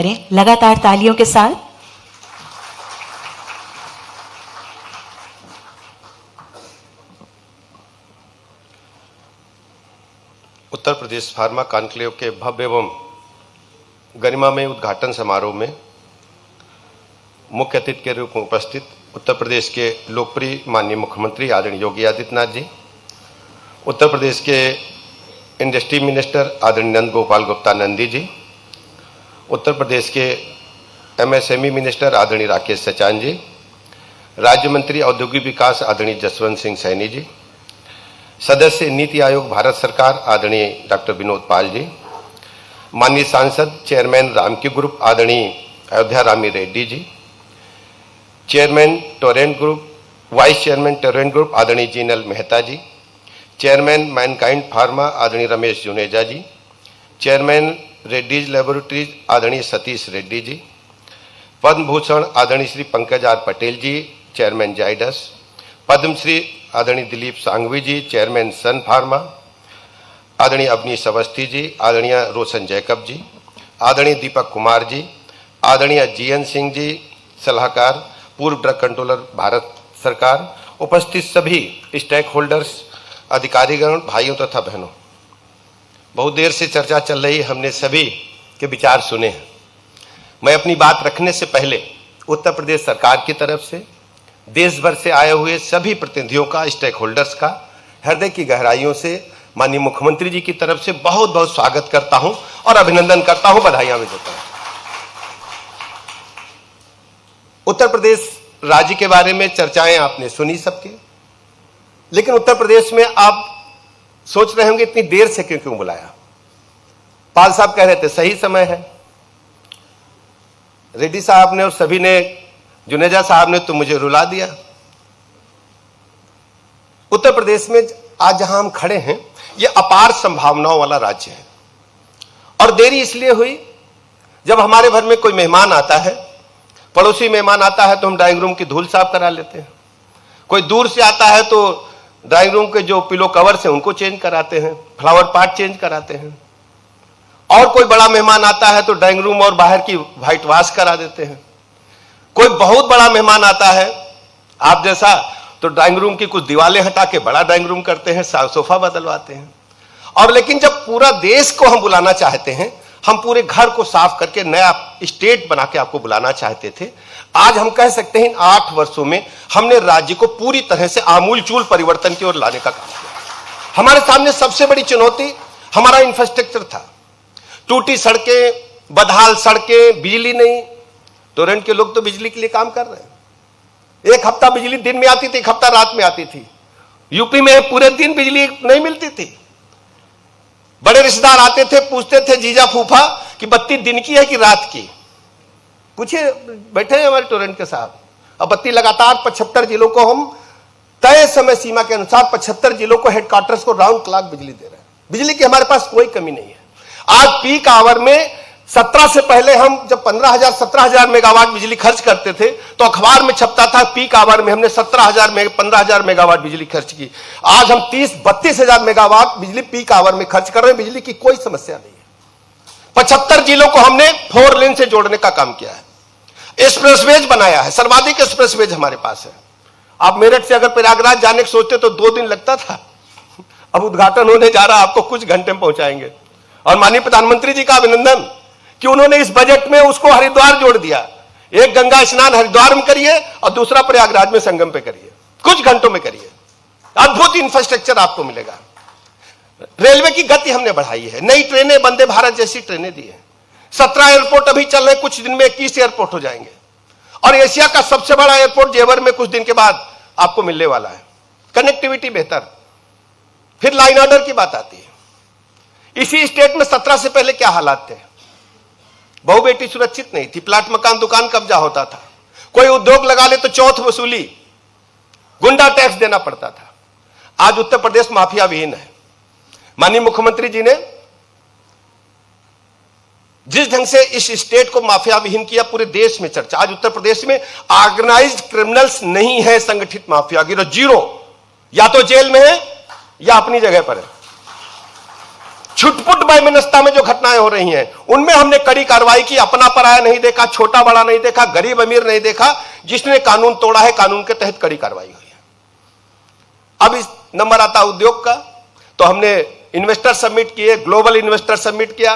करें लगातार तालियों के साथ। उत्तर प्रदेश फार्मा कॉन्क्लेव के भव्य एवं गरिमामय उद्घाटन समारोह में मुख्य अतिथि के रूप में उपस्थित उत्तर प्रदेश के लोकप्रिय माननीय मुख्यमंत्री आदरणीय योगी आदित्यनाथ जी, उत्तर प्रदेश के इंडस्ट्री मिनिस्टर आदरणीय नंद गोपाल गुप्ता नंदी जी, उत्तर प्रदेश के एमएसएमई मिनिस्टर आदरणीय राकेश सचान जी, राज्य मंत्री औद्योगिक विकास आदरणीय जसवंत सिंह सैनी जी, सदस्य नीति आयोग भारत सरकार आदरणीय डॉक्टर विनोद पाल जी, माननीय सांसद चेयरमैन रामकी ग्रुप आदरणीय Ayodhya Rami Reddy ji, chairman Torrent group, vice chairman Torrent group आदरणीय Jinal Mehta ji, chairman Mankind pharma आदरणीय रमेश जुनेजा जी, चेयरमैन रेड्डीज लेबोरेटरीज आदरणीय सतीश रेड्डी जी, पद्म भूषण आदरणीय श्री पंकज आर पटेल जी, चेयरमैन जाइडस, पद्मश्री आदरणीय Dilip Sanghvi ji, chairman Sun pharma, आदरणीय अवनीश अवस्थी जी, आदरणीय रोशन जैकब जी, आदरणीय दीपक कुमार जी, आदरणीय जीएन सिंह जी सलाहकार, पूर्व ड्रग कंट्रोलर भारत सरकार, उपस्थित सभी स्टेक होल्डर्स, अधिकारीगण, भाइयों तथा बहनों, बहुत देर से चर्चा चल रही, हमने सभी के विचार सुने हैं। मैं अपनी बात रखने से पहले उत्तर प्रदेश सरकार की तरफ से देश भर से आए हुए सभी प्रतिनिधियों का, स्टेक होल्डर्स का हृदय की गहराइयों से माननीय मुख्यमंत्री जी की तरफ से बहुत बहुत स्वागत करता हूं और अभिनंदन करता हूं, बधाइयां भी देता हूं। उत्तर प्रदेश राज्य के बारे में चर्चाएं आपने सुनी सबकी, लेकिन उत्तर प्रदेश में आप सोच रहे होंगे इतनी देर से क्यों बुलाया। पाल साहब कह रहे थे सही समय है, रेड्डी साहब ने और सभी ने, जुनेजा साहब ने तो मुझे रुला दिया। उत्तर प्रदेश में आज जहां हम खड़े हैं ये अपार संभावनाओं वाला राज्य है, और देरी इसलिए हुई जब हमारे घर में कोई मेहमान आता है, पड़ोसी मेहमान आता है तो हम ड्राइंग रूम की धूल साफ करा लेते हैं, कोई दूर से आता है तो ड्राइंग रूम के जो पिलो कवर्स हैं उनको चेंज कराते हैं, फ्लावर पॉट चेंज कराते हैं, और कोई बड़ा मेहमान आता है तो ड्राइंग रूम और बाहर की व्हाइट वॉश करा देते हैं, कोई बहुत बड़ा मेहमान आता है आप जैसा तो ड्राइंग रूम की कुछ दीवारें हटा के बड़ा ड्राइंग रूम करते हैं, सोफा बदलवाते हैं। और लेकिन जब पूरा देश को हम बुलाना चाहते हैं, हम पूरे घर को साफ करके नया स्टेट बना के आपको बुलाना चाहते थे, आज हम कह सकते हैं इन 8 वर्षों में हमने राज्य को पूरी तरह से आमूलचूल परिवर्तन की ओर लाने का काम किया। हमारे सामने सबसे बड़ी चुनौती हमारा इंफ्रास्ट्रक्चर था, टूटी सड़कें, बदहाल सड़कें, बिजली नहीं। टोरेंट के लोग तो बिजली के लिए काम कर रहे हैं, एक हफ्ता बिजली दिन में आती थी, एक हफ्ता रात में आती थी। यूपी में पूरे दिन बिजली नहीं मिलती थी, बड़े रिश्तेदार आते थे, पूछते थे जीजा फूफा कि बत्ती दिन की है कि रात की। पूछिए, बैठे हैं हमारे टोरेंट के साहब, अब बत्ती लगातार 75 जिलों को हम तय समय सीमा के अनुसार 75 जिलों को हेडक्वार्टर्स को राउंड क्लॉक बिजली दे रहे हैं। बिजली की हमारे पास कोई कमी नहीं है। आज पीक आवर में 17 से पहले हम जब 15,000-17,000 मेगावाट बिजली खर्च करते थे तो अखबार में छपता था पीक आवर में हमने 15,000 मेगावाट बिजली खर्च की। आज हम 30-32,000 मेगावाट बिजली पीक आवर में खर्च कर रहे हैं। बिजली की कोई समस्या नहीं है। 75 जिलों को हमने 4 लेन से जोड़ने का काम किया है, एक्सप्रेसवेज बनाया है, सर्वाधिक एक्सप्रेसवेज हमारे पास है। आप मेरठ से अगर प्रयागराज जाने की सोचते तो 2 दिन लगता था, अब उद्घाटन होने जा रहा, आपको कुछ घंटे में पहुंचाएंगे। और माननीय प्रधानमंत्री जी का अभिनंदन कि उन्होंने इस बजट में उसको हरिद्वार जोड़ दिया। एक गंगा स्नान हरिद्वार में करिए और दूसरा प्रयागराज में संगम पे करिए, कुछ घंटों में करिए, अद्भुत इंफ्रास्ट्रक्चर आपको मिलेगा। रेलवे की गति हमने बढ़ाई है, नई ट्रेनें, वंदे भारत जैसी ट्रेनें दी है। 17 एयरपोर्ट अभी चल रहे, कुछ दिन में 21 एयरपोर्ट हो जाएंगे, और एशिया का सबसे बड़ा एयरपोर्ट जेवर में कुछ दिन के बाद आपको मिलने वाला है। कनेक्टिविटी बेहतर, फिर लाइन ऑर्डर की बात आती है। इसी स्टेट में 17 से पहले क्या हालात थे? बहु बेटी सुरक्षित नहीं थी, प्लाट मकान दुकान कब्जा होता था, कोई उद्योग लगा ले तो चौथ वसूली, गुंडा टैक्स देना पड़ता था। आज उत्तर प्रदेश माफिया विहीन है। माननीय मुख्यमंत्री जी ने जिस ढंग से इस स्टेट को माफिया विहीन किया, पूरे देश में चर्चा। आज उत्तर प्रदेश में ऑर्गेनाइज्ड क्रिमिनल्स नहीं है, संगठित माफिया गिरोह जीरो, या तो जेल में है या अपनी जगह पर है। छुटपुट वैमनस्यता में जो घटनाएं हो रही हैं उनमें हमने कड़ी कार्रवाई की। अपना पराया नहीं देखा, छोटा बड़ा नहीं देखा, गरीब अमीर नहीं देखा। जिसने कानून तोड़ा है कानून के तहत कड़ी कार्रवाई हुई है। अब इस नंबर आता उद्योग का, तो हमने इन्वेस्टर समिट किए, ग्लोबल इन्वेस्टर समिट किया,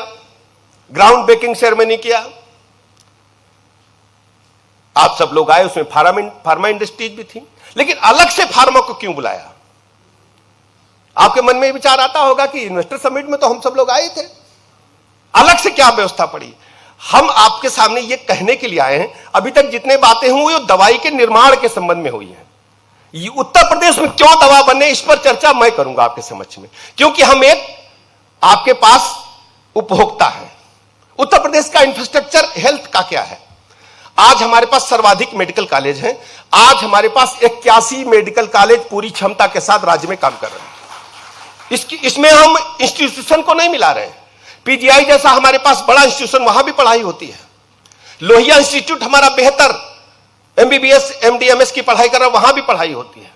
ग्राउंड ब्रेकिंग सेरेमनी किया। आप सब लोग आए, उसमें फार्मा इंडस्ट्रीज भी थी। लेकिन अलग से फार्मा को क्यों बुलाया? आपके मन में विचार आता होगा कि इन्वेस्टर समिट में तो हम सब लोग आए थे, अलग से क्या व्यवस्था पड़ी? हम आपके सामने ये कहने के लिए आए हैं, अभी तक जितने बातें हुई वो दवाई के निर्माण के संबंध में हुई है। उत्तर प्रदेश में क्यों दवा बने, इस पर चर्चा मैं करूंगा आपके समक्ष में, क्योंकि हम एक आपके पास उपभोक्ता है। उत्तर प्रदेश का इंफ्रास्ट्रक्चर हेल्थ का क्या है? आज हमारे पास सर्वाधिक मेडिकल कॉलेज हैं। आज हमारे पास 81 मेडिकल कॉलेज पूरी क्षमता के साथ राज्य में काम कर रहे हैं। इसमें हम इंस्टीट्यूशन को नहीं मिला रहे हैं। पीजीआई जैसा हमारे पास बड़ा इंस्टीट्यूशन, वहां भी पढ़ाई होती है। लोहिया इंस्टीट्यूट हमारा बेहतर एमबीबीएस एमडीएमएस की पढ़ाई कर रहा है, वहां भी पढ़ाई होती है।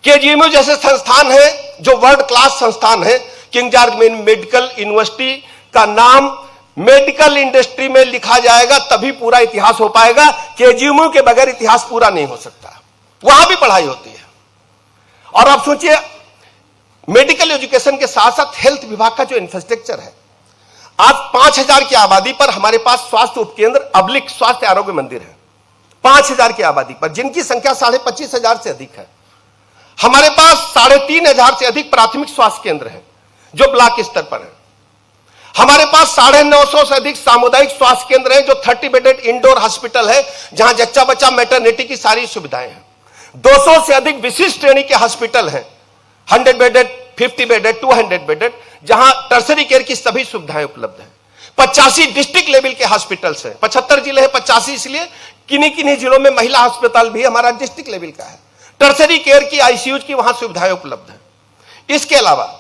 केजीएमयू जैसे संस्थान है जो वर्ल्ड क्लास संस्थान है। किंग जॉर्ज मेडिकल यूनिवर्सिटी का नाम मेडिकल इंडस्ट्री में लिखा जाएगा तभी पूरा इतिहास हो पाएगा। केजीएमयू के बगैर इतिहास पूरा नहीं हो सकता। वहां भी पढ़ाई होती है। और आप सोचिए, मेडिकल एजुकेशन के साथ साथ हेल्थ विभाग का जो इंफ्रास्ट्रक्चर है, आज 5000 की आबादी पर हमारे पास स्वास्थ्य उपकेंद्र अब्लिक स्वास्थ्य आरोग्य मंदिर है। 5000 की आबादी पर, जिनकी संख्या 25,500 से अधिक है। हमारे पास 3,500 से अधिक प्राथमिक स्वास्थ्य केंद्र हैं जो ब्लॉक स्तर पर है। हमारे पास 950 से अधिक सामुदायिक स्वास्थ्य केंद्र हैं जो 30 बेडेड इंडोर हॉस्पिटल है, जहां जच्चा बच्चा मैटरनिटी की सारी सुविधाएं हैं। 200 से अधिक विशिष्ट श्रेणी के हॉस्पिटल हैं, 100 बेडेड, 50 बेडेड, 200 बेडेड, जहां टर्सरी केयर की सभी सुविधाएं उपलब्ध हैं। 85 डिस्ट्रिक्ट लेवल के हॉस्पिटल्स हैं। 75 जिले हैं, 85 इसलिए किन्हीं किन्हीं जिलों में महिला अस्पताल भी हमारा डिस्ट्रिक्ट लेवल का है। टर्सरी केयर की, आईसीयू की वहां सुविधाएं उपलब्ध हैं। इसके अलावा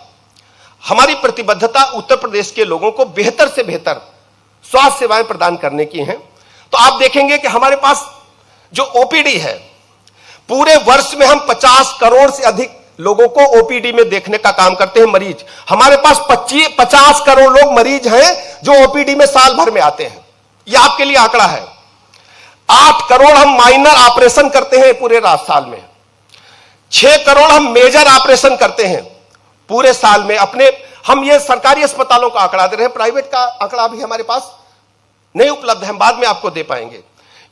हमारी प्रतिबद्धता उत्तर प्रदेश के लोगों को बेहतर से बेहतर स्वास्थ्य सेवाएं प्रदान करने की हैं। तो आप देखेंगे कि हमारे पास जो ओपीडी है, पूरे वर्ष में हम 50 करोड़ से अधिक लोगों को ओपीडी में देखने का काम करते हैं। मरीज हमारे पास 50 करोड़ लोग मरीज हैं जो ओपीडी में साल भर में आते हैं। यह आपके लिए आंकड़ा है। 8 करोड़ हम माइनर ऑपरेशन करते हैं पूरे साल में। 6 करोड़ हम मेजर ऑपरेशन करते हैं पूरे साल में। अपने हम ये सरकारी अस्पतालों का आंकड़ा दे रहे हैं, प्राइवेट का आंकड़ा भी हमारे पास नहीं उपलब्ध है, हम बाद में आपको दे पाएंगे।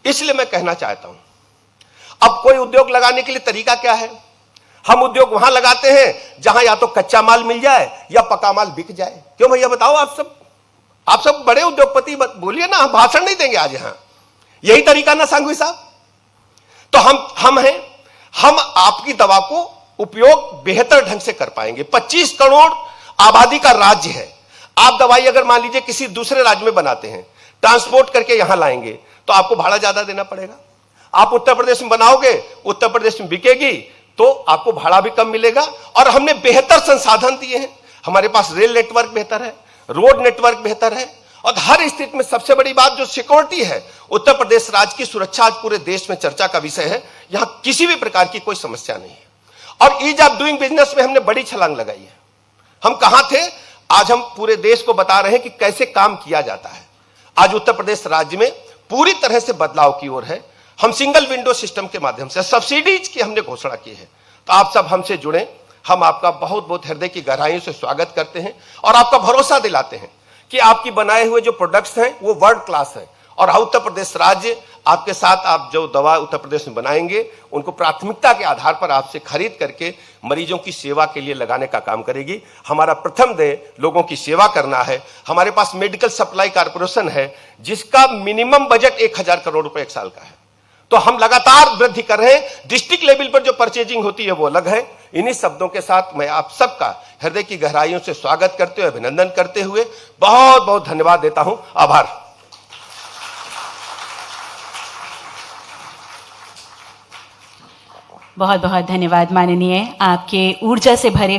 इसलिए मैं कहना चाहता हूं, अब कोई उद्योग लगाने के लिए तरीका क्या है? हम उद्योग वहां लगाते हैं जहां या तो कच्चा माल मिल जाए या पका माल बिक जाए। क्यों भैया बताओ? आप सब बड़े उद्योगपति, बोलिए ना, हम भाषण नहीं देंगे आज यहां। यही तरीका ना सांघवी साहब? तो हम हैं, हम आपकी दवा को उपयोग बेहतर ढंग से कर पाएंगे। 25 करोड़ आबादी का राज्य है। आप दवाई अगर मान लीजिए किसी दूसरे राज्य में बनाते हैं, ट्रांसपोर्ट करके यहां लाएंगे तो आपको भाड़ा ज्यादा देना पड़ेगा। आप उत्तर प्रदेश में बनाओगे, उत्तर प्रदेश में बिकेगी तो आपको भाड़ा भी कम मिलेगा। और हमने बेहतर संसाधन दिए हैं। हमारे पास रेल नेटवर्क बेहतर है, रोड नेटवर्क बेहतर है, और हर स्थिति में सबसे बड़ी बात जो सिक्योरिटी है, उत्तर प्रदेश राज्य की सुरक्षा आज पूरे देश में चर्चा का विषय है। यहां किसी भी प्रकार की कोई समस्या नहीं है। और ईज ऑफ डूइंग बिजनेस में हमने बड़ी छलांग लगाई है। हम कहां थे, आज हम पूरे देश को बता रहे हैं कि कैसे काम किया जाता है। आज उत्तर प्रदेश राज्य में पूरी तरह से बदलाव की ओर है। हम सिंगल विंडो सिस्टम के माध्यम से सब्सिडीज की हमने घोषणा की है। तो आप सब हमसे जुड़े, हम आपका बहुत बहुत हृदय की गहराइयों से स्वागत करते हैं और आपका भरोसा दिलाते हैं कि आपकी बनाए हुए जो प्रोडक्ट्स हैं वो वर्ल्ड क्लास हैं। और उत्तर प्रदेश राज्य आपके साथ, आप जो दवा उत्तर प्रदेश में बनाएंगे उनको प्राथमिकता के आधार पर आपसे खरीद करके मरीजों की सेवा के लिए लगाने का काम करेगी। हमारा प्रथम ध्येय लोगों की सेवा करना है। हमारे पास मेडिकल सप्लाई कॉर्पोरेशन है जिसका मिनिमम बजट 1000 करोड़ रुपए एक साल का है। तो हम लगातार वृद्धि कर रहे हैं। डिस्ट्रिक्ट लेवल पर जो परचेजिंग होती है वो अलग है। इन्हीं शब्दों के साथ मैं आप सबका हृदय की गहराइयों से स्वागत करते हुए, अभिनंदन करते हुए बहुत बहुत धन्यवाद देता हूं। आभार। बहुत बहुत धन्यवाद माननीय, आपके ऊर्जा से भरे